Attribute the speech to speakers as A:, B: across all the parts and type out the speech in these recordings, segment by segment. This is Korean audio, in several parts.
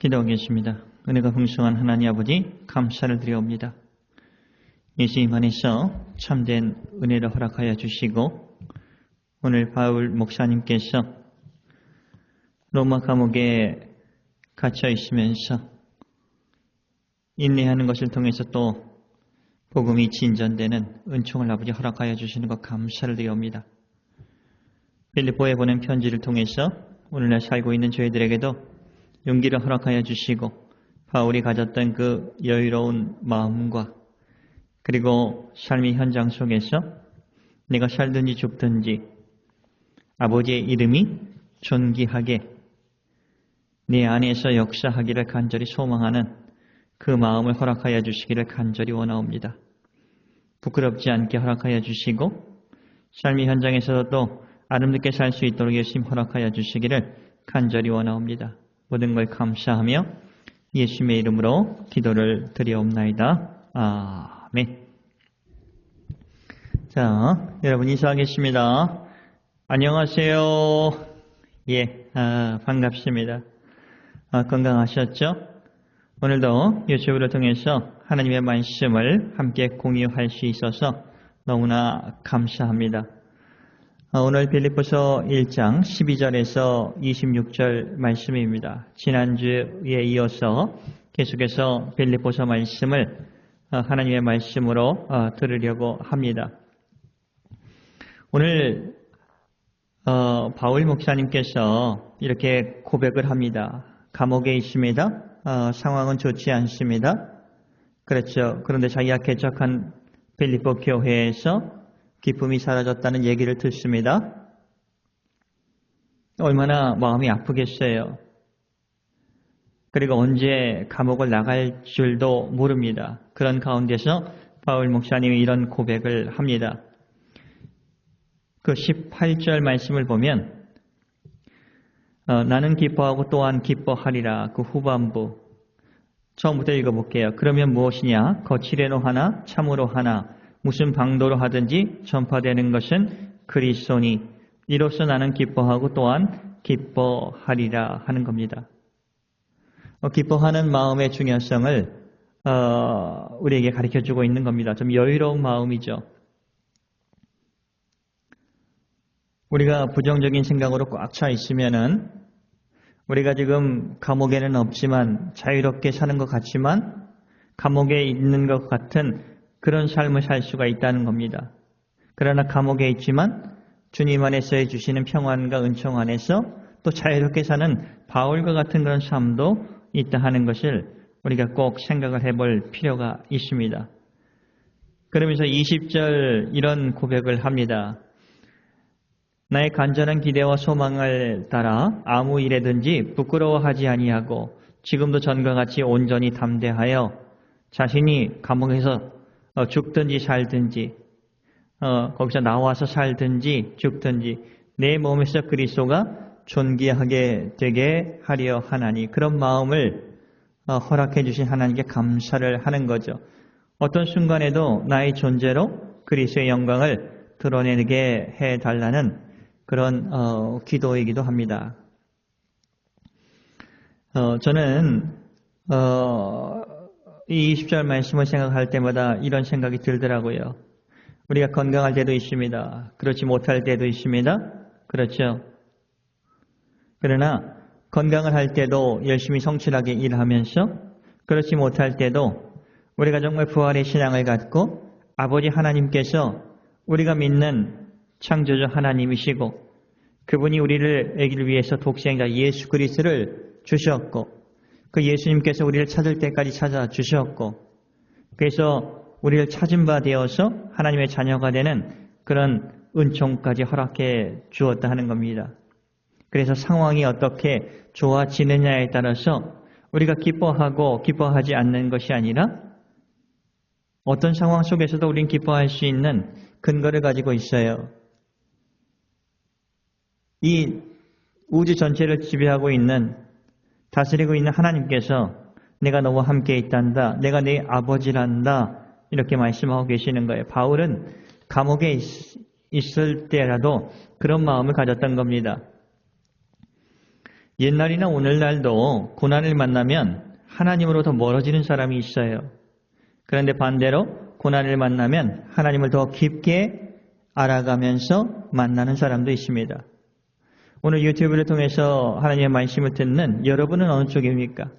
A: 기도하겠습니다. 은혜가 풍성한 하나님 아버지 감사를 드려옵니다. 예수님 안에서 참된 은혜를 허락하여 주시고 오늘 바울 목사님께서 로마 감옥에 갇혀 있으면서 인내하는 것을 통해서 또 복음이 진전되는 은총을 아버지 허락하여 주시는 것 감사를 드려옵니다. 빌립보에 보낸 편지를 통해서 오늘날 살고 있는 저희들에게도 용기를 허락하여 주시고 바울이 가졌던 그 여유로운 마음과 그리고 삶의 현장 속에서 내가 살든지 죽든지 아버지의 이름이 존귀하게 내 안에서 역사하기를 간절히 소망하는 그 마음을 허락하여 주시기를 간절히 원하옵니다. 부끄럽지 않게 허락하여 주시고 삶의 현장에서도 아름답게 살 수 있도록 열심히 허락하여 주시기를 간절히 원하옵니다. 모든 걸 감사하며 예수님의 이름으로 기도를 드리옵나이다. 아멘. 자, 여러분 인사하겠습니다. 안녕하세요. 예, 반갑습니다. 건강하셨죠? 오늘도 유튜브를 통해서 하나님의 말씀을 함께 공유할 수 있어서 너무나 감사합니다. 오늘 빌립보서 1장 12절에서 26절 말씀입니다. 지난주에 이어서 계속해서 빌립보서 말씀을 하나님의 말씀으로 들으려고 합니다. 오늘 바울 목사님께서 이렇게 고백을 합니다. 감옥에 있습니다. 상황은 좋지 않습니다. 그렇죠. 그런데 자기가 개척한 빌립보 교회에서 기쁨이 사라졌다는 얘기를 듣습니다. 얼마나 마음이 아프겠어요. 그리고 언제 감옥을 나갈 줄도 모릅니다. 그런 가운데서 바울 목사님이 이런 고백을 합니다. 그 18절 말씀을 보면 나는 기뻐하고 또한 기뻐하리라. 그 후반부 처음부터 읽어볼게요. 그러면 무엇이냐? 거칠애로 하나 참으로 하나 무슨 방도로 하든지 전파되는 것은 그리스도니 이로써 나는 기뻐하고 또한 기뻐하리라 하는 겁니다. 기뻐하는 마음의 중요성을 우리에게 가르쳐주고 있는 겁니다. 좀 여유로운 마음이죠. 우리가 부정적인 생각으로 꽉 차 있으면은 우리가 지금 감옥에는 없지만 자유롭게 사는 것 같지만 감옥에 있는 것 같은 그런 삶을 살 수가 있다는 겁니다. 그러나 감옥에 있지만 주님 안에서 주시는 평안과 은총 안에서 또 자유롭게 사는 바울과 같은 그런 삶도 있다 하는 것을 우리가 꼭 생각을 해볼 필요가 있습니다. 그러면서 20절 이런 고백을 합니다. 나의 간절한 기대와 소망을 따라 아무 일에든지 부끄러워하지 아니하고 지금도 전과 같이 온전히 담대하여 자신이 감옥에서 죽든지 살든지 거기서 나와서 살든지 죽든지 내 몸에서 그리스도가 존귀하게 되게 하려 하나니 그런 마음을 허락해 주신 하나님께 감사를 하는 거죠. 어떤 순간에도 나의 존재로 그리스도의 영광을 드러내게 해달라는 그런 기도이기도 합니다. 저는 이 20절 말씀을 생각할 때마다 이런 생각이 들더라고요. 우리가 건강할 때도 있습니다. 그렇지 못할 때도 있습니다. 그렇죠. 그러나 건강을 할 때도 열심히 성실하게 일하면서 그렇지 못할 때도 우리가 정말 부활의 신앙을 갖고 아버지 하나님께서 우리가 믿는 창조주 하나님이시고 그분이 우리를 위해서 독생자 예수 그리스도를 주셨고 그 예수님께서 우리를 찾을 때까지 찾아주셨고 그래서 우리를 찾은 바 되어서 하나님의 자녀가 되는 그런 은총까지 허락해 주었다 하는 겁니다. 그래서 상황이 어떻게 좋아지느냐에 따라서 우리가 기뻐하고 기뻐하지 않는 것이 아니라 어떤 상황 속에서도 우리는 기뻐할 수 있는 근거를 가지고 있어요. 이 우주 전체를 지배하고 있는 다스리고 있는 하나님께서 내가 너와 함께 있단다. 내가 네 아버지란다. 이렇게 말씀하고 계시는 거예요. 바울은 감옥에 있을 때라도 그런 마음을 가졌던 겁니다. 옛날이나 오늘날도 고난을 만나면 하나님으로부터 멀어지는 사람이 있어요. 그런데 반대로 고난을 만나면 하나님을 더 깊게 알아가면서 만나는 사람도 있습니다. 오늘 유튜브를 통해서 하나님의 말씀을 듣는 여러분은 어느 쪽입니까?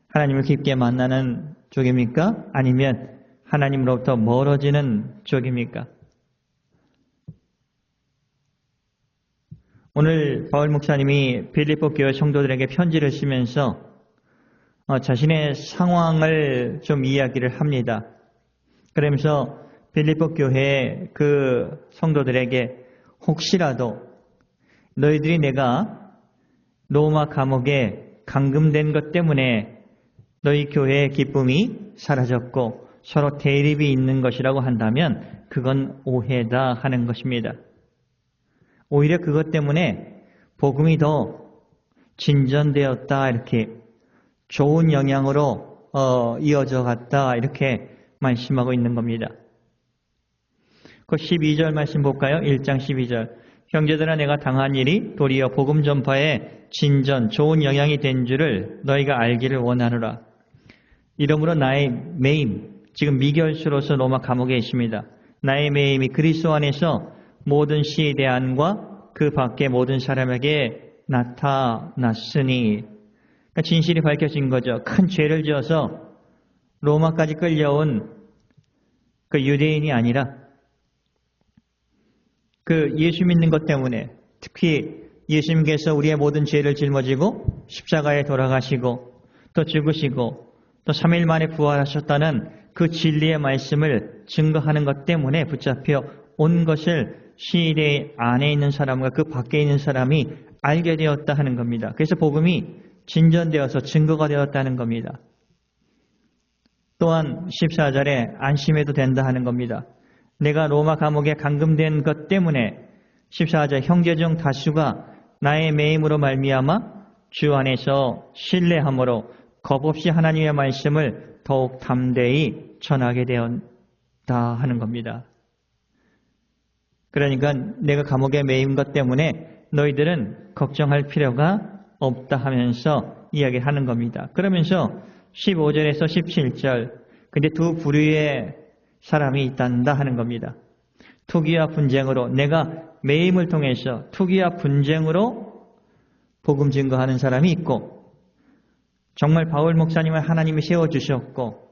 A: 하나님을 깊게 만나는 쪽입니까? 아니면 하나님으로부터 멀어지는 쪽입니까? 오늘 바울 목사님이 빌립보 교회 성도들에게 편지를 쓰면서 자신의 상황을 좀 이야기를 합니다. 그러면서 빌립보 교회 그 성도들에게 혹시라도 너희들이 내가 로마 감옥에 감금된 것 때문에 너희 교회의 기쁨이 사라졌고 서로 대립이 있는 것이라고 한다면 그건 오해다 하는 것입니다. 오히려 그것 때문에 복음이 더 진전되었다, 이렇게 좋은 영향으로 이어져 갔다, 이렇게 말씀하고 있는 겁니다. 그 12절 말씀 볼까요? 1장 12절. 형제들아, 내가 당한 일이 도리어 복음 전파에 진전, 좋은 영향이 된 줄을 너희가 알기를 원하노라. 이러므로 나의 매임, 지금 미결수로서 로마 감옥에 있습니다. 나의 매임이 그리스도 안에서 모든 시대안과 그 밖의 모든 사람에게 나타났으니, 그러니까 진실이 밝혀진 거죠. 큰 죄를 지어서 로마까지 끌려온 그 유대인이 아니라 그 예수 믿는 것 때문에, 특히 예수님께서 우리의 모든 죄를 짊어지고 십자가에 돌아가시고 또 죽으시고 또 3일 만에 부활하셨다는 그 진리의 말씀을 증거하는 것 때문에 붙잡혀 온 것을 시대 안에 있는 사람과 그 밖에 있는 사람이 알게 되었다 하는 겁니다. 그래서 복음이 진전되어서 증거가 되었다는 겁니다. 또한 14절에 안심해도 된다 하는 겁니다. 내가 로마 감옥에 감금된 것 때문에 14절 형제 중 다수가 나의 매임으로 말미암아 주 안에서 신뢰함으로 겁없이 하나님의 말씀을 더욱 담대히 전하게 되었다 하는 겁니다. 그러니까 내가 감옥에 매인 것 때문에 너희들은 걱정할 필요가 없다 하면서 이야기하는 겁니다. 그러면서 15절에서 17절, 근데 두 부류의 사람이 있단다 하는 겁니다. 투기와 분쟁으로, 내가 매임을 통해서 투기와 분쟁으로 복음 증거하는 사람이 있고, 정말 바울 목사님을 하나님이 세워주셨고,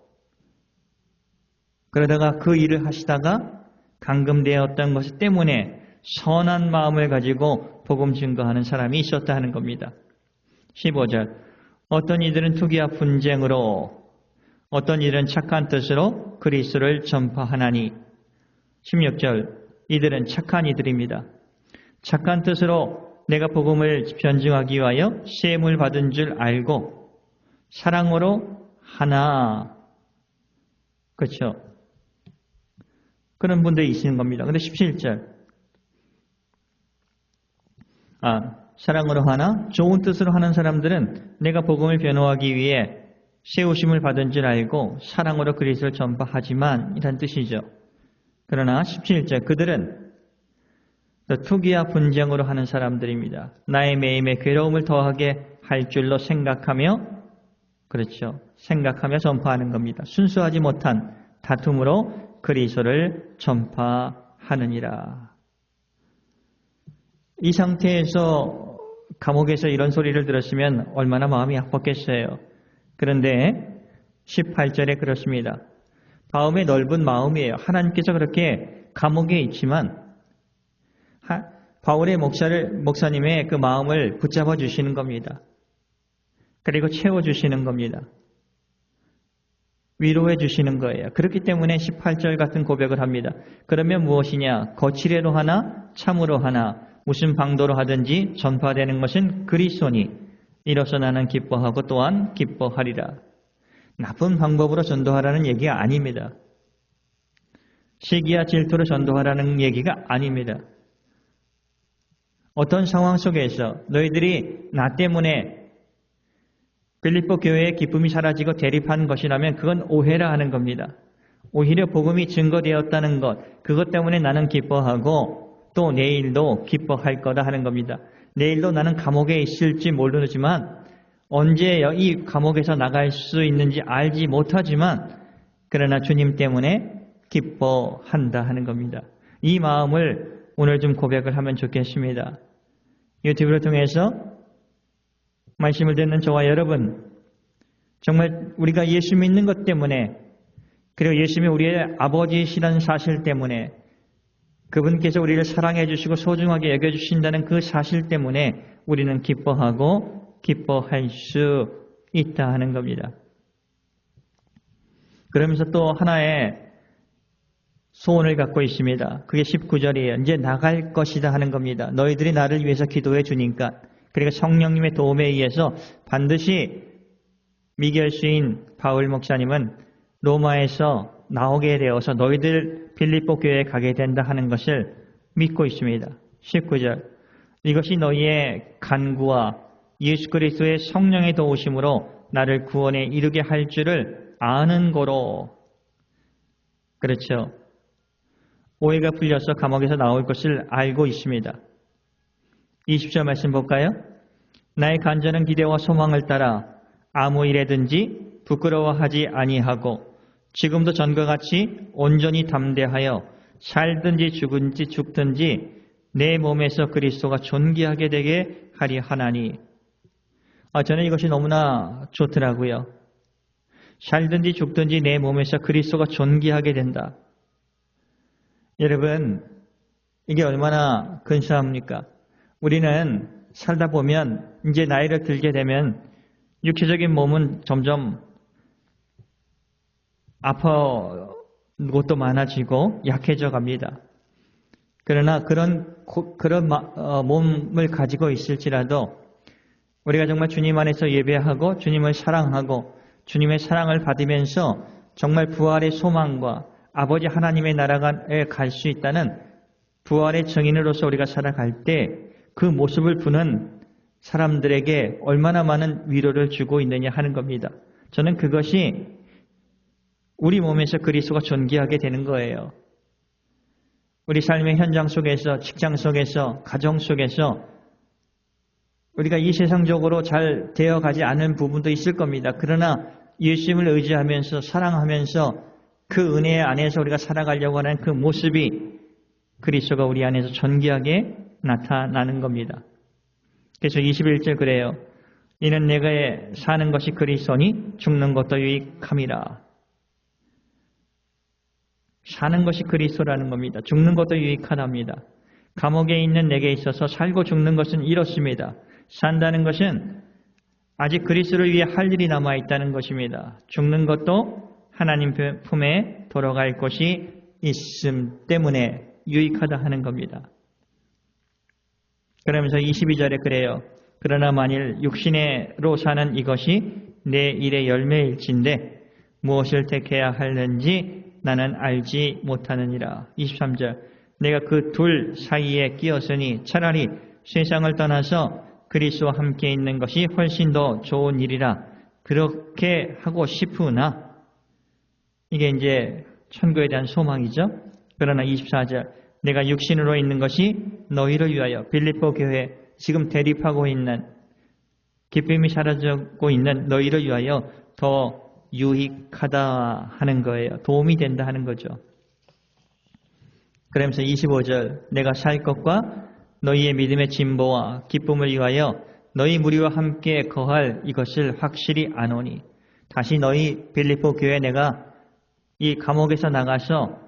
A: 그러다가 그 일을 하시다가 감금되었던 것 때문에 선한 마음을 가지고 복음 증거하는 사람이 있었다 하는 겁니다. 15절, 어떤 이들은 투기와 분쟁으로, 어떤 이들은 착한 뜻으로 그리스도를 전파하나니. 16절, 이들은 착한 이들입니다. 착한 뜻으로 내가 복음을 변증하기 위하여 시험을 받은 줄 알고 사랑으로 하나. 그렇죠? 그런 분들이 있는 겁니다. 근데 17절, 사랑으로 하나 좋은 뜻으로 하는 사람들은 내가 복음을 변호하기 위해 세우심을 받은 줄 알고 사랑으로 그리스도를 전파하지만, 이란 뜻이죠. 그러나 17절, 그들은 투기와 분쟁으로 하는 사람들입니다. 나의 매임에 괴로움을 더하게 할 줄로 생각하며, 그렇죠, 생각하며 전파하는 겁니다. 순수하지 못한 다툼으로 그리스도를 전파하느니라. 이 상태에서 감옥에서 이런 소리를 들었으면 얼마나 마음이 아팠겠어요. 그런데 18절에 그렇습니다. 마음의 넓은 마음이에요. 하나님께서 그렇게 감옥에 있지만 바울의 목사님의 그 마음을 붙잡아 주시는 겁니다. 그리고 채워주시는 겁니다. 위로해 주시는 거예요. 그렇기 때문에 18절 같은 고백을 합니다. 그러면 무엇이냐? 거칠애로 하나 참으로 하나 무슨 방도로 하든지 전파되는 것은 그리스도니 이로써 나는 기뻐하고 또한 기뻐하리라. 나쁜 방법으로 전도하라는 얘기가 아닙니다. 시기와 질투로 전도하라는 얘기가 아닙니다. 어떤 상황 속에서 너희들이 나 때문에 빌립보 교회의 기쁨이 사라지고 대립한 것이라면 그건 오해라 하는 겁니다. 오히려 복음이 증거되었다는 것, 그것 때문에 나는 기뻐하고 또 내일도 기뻐할 거다 하는 겁니다. 내일도 나는 감옥에 있을지 모르지만 언제 이 감옥에서 나갈 수 있는지 알지 못하지만 그러나 주님 때문에 기뻐한다 하는 겁니다. 이 마음을 오늘 좀 고백을 하면 좋겠습니다. 유튜브를 통해서 말씀을 듣는 저와 여러분, 정말 우리가 예수 믿는 것 때문에 그리고 예수님이 우리의 아버지시라는 사실 때문에 그분께서 우리를 사랑해 주시고 소중하게 여겨주신다는 그 사실 때문에 우리는 기뻐하고 기뻐할 수 있다 하는 겁니다. 그러면서 또 하나의 소원을 갖고 있습니다. 그게 19절이에요. 이제 나갈 것이다 하는 겁니다. 너희들이 나를 위해서 기도해 주니까. 그리고 성령님의 도움에 의해서 반드시 미결수인 바울 목사님은 로마에서 나오게 되어서 너희들 빌립보 교회에 가게 된다 하는 것을 믿고 있습니다. 19절. 이것이 너희의 간구와 예수 그리스도의 성령의 도우심으로 나를 구원에 이르게 할 줄을 아는 거로. 그렇죠. 오해가 풀려서 감옥에서 나올 것을 알고 있습니다. 20절 말씀 볼까요? 나의 간절한 기대와 소망을 따라 아무 일에든지 부끄러워하지 아니하고 지금도 전과 같이 온전히 담대하여 살든지 죽든지 내 몸에서 그리스도가 존귀하게 되게 하리 하나니. 저는 이것이 너무나 좋더라고요. 살든지 죽든지 내 몸에서 그리스도가 존귀하게 된다. 여러분, 이게 얼마나 근사합니까? 우리는 살다 보면 이제 나이를 들게 되면 육체적인 몸은 점점 아파 것도 많아지고 약해져 갑니다. 그러나 그런 몸을 가지고 있을지라도 우리가 정말 주님 안에서 예배하고 주님을 사랑하고 주님의 사랑을 받으면서 정말 부활의 소망과 아버지 하나님의 나라에 갈 수 있다는 부활의 증인으로서 우리가 살아갈 때 그 모습을 보는 사람들에게 얼마나 많은 위로를 주고 있느냐 하는 겁니다. 저는 그것이 우리 몸에서 그리스도가 존귀하게 되는 거예요. 우리 삶의 현장 속에서, 직장 속에서, 가정 속에서 우리가 이 세상적으로 잘 되어가지 않은 부분도 있을 겁니다. 그러나 예수님을 의지하면서 사랑하면서 그 은혜 안에서 우리가 살아가려고 하는 그 모습이 그리스도가 우리 안에서 존귀하게 나타나는 겁니다. 그래서 21절 그래요. 이는 내가 사는 것이 그리스도니 죽는 것도 유익함이라. 사는 것이 그리스도라는 겁니다. 죽는 것도 유익하답니다. 감옥에 있는 내게 있어서 살고 죽는 것은 이렇습니다. 산다는 것은 아직 그리스도를 위해 할 일이 남아있다는 것입니다. 죽는 것도 하나님 품에 돌아갈 것이 있음 때문에 유익하다 하는 겁니다. 그러면서 22절에 그래요. 그러나 만일 육신으로 사는 이것이 내 일의 열매일진데 무엇을 택해야 하는지 나는 알지 못하느니라. 23절. 내가 그 둘 사이에 끼었으니 차라리 세상을 떠나서 그리스도와 함께 있는 것이 훨씬 더 좋은 일이라. 그렇게 하고 싶으나 이게 이제 천국에 대한 소망이죠. 그러나 24절. 내가 육신으로 있는 것이 너희를 위하여 빌립보 교회 지금 대립하고 있는 기쁨이 사라지고 있는 너희를 위하여 더 유익하다 하는 거예요. 도움이 된다 하는 거죠. 그러면서 25절 내가 살 것과 너희의 믿음의 진보와 기쁨을 위하여 너희 무리와 함께 거할 이것을 확실히 아노니. 다시 너희 빌립보 교회 내가 이 감옥에서 나가서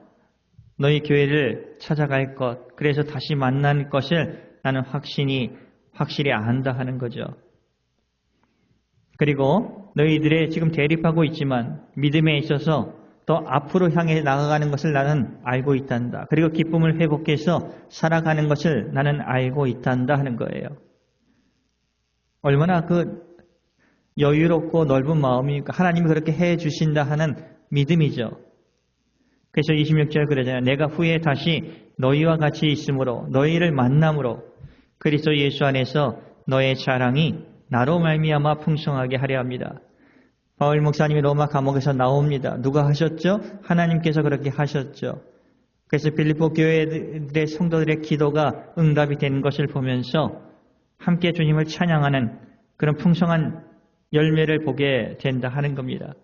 A: 너희 교회를 찾아갈 것, 그래서 다시 만날 것을 나는 확실히 안다 하는 거죠. 그리고 너희들의 지금 대립하고 있지만 믿음에 있어서 더 앞으로 향해 나아가는 것을 나는 알고 있단다. 그리고 기쁨을 회복해서 살아가는 것을 나는 알고 있단다 하는 거예요. 얼마나 그 여유롭고 넓은 마음이니까 하나님이 그렇게 해 주신다 하는 믿음이죠. 그래서 26절 그러잖아요. 내가 후에 다시 너희와 같이 있으므로 너희를 만남으로 그리스도 예수 안에서 너의 자랑이 나로 말미암아 풍성하게 하려 합니다. 바울 목사님이 로마 감옥에서 나옵니다. 누가 하셨죠? 하나님께서 그렇게 하셨죠. 그래서 빌립보 교회들의 성도들의 기도가 응답이 된 것을 보면서 함께 주님을 찬양하는 그런 풍성한 열매를 보게 된다 하는 겁니다.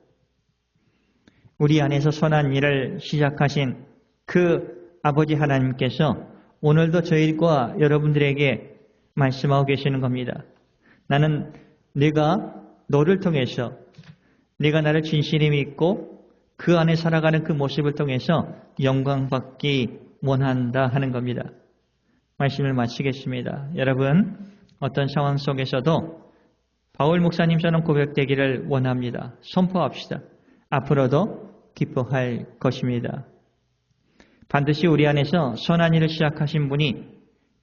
A: 우리 안에서 선한 일을 시작하신 그 아버지 하나님께서 오늘도 저희과 여러분들에게 말씀하고 계시는 겁니다. 나는 네가 너를 통해서 네가 나를 진실히 믿고 그 안에 살아가는 그 모습을 통해서 영광받기 원한다 하는 겁니다. 말씀을 마치겠습니다. 여러분, 어떤 상황 속에서도 바울 목사님처럼 고백되기를 원합니다. 선포합시다. 앞으로도 기뻐할 것입니다. 반드시 우리 안에서 선한 일을 시작하신 분이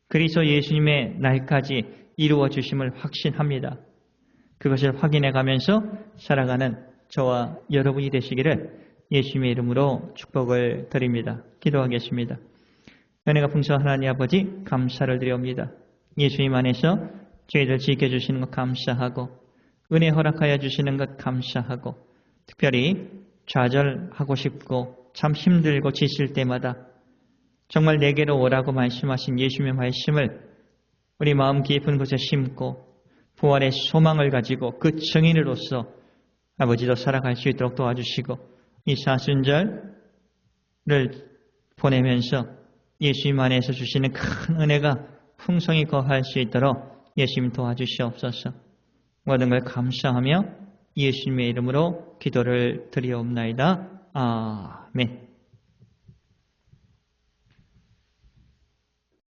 A: 그리스도 예수님의 날까지 이루어 주심을 확신합니다. 그것을 확인해 가면서 살아가는 저와 여러분이 되시기를 예수님의 이름으로 축복을 드립니다. 기도하겠습니다. 은혜가 풍성한 하나님 아버지 감사를 드립니다. 예수님 안에서 저희들 지켜주시는 것 감사하고 은혜 허락하여 주시는 것 감사하고 특별히 좌절하고 싶고 참 힘들고 지칠 때마다 정말 내게로 오라고 말씀하신 예수님의 말씀을 우리 마음 깊은 곳에 심고 부활의 소망을 가지고 그 증인으로서 아버지도 살아갈 수 있도록 도와주시고 이 사순절을 보내면서 예수님 안에서 주시는 큰 은혜가 풍성히 거할 수 있도록 예수님 도와주시옵소서. 모든 걸 감사하며 예수님의 이름으로 기도를 드리옵나이다. 아멘.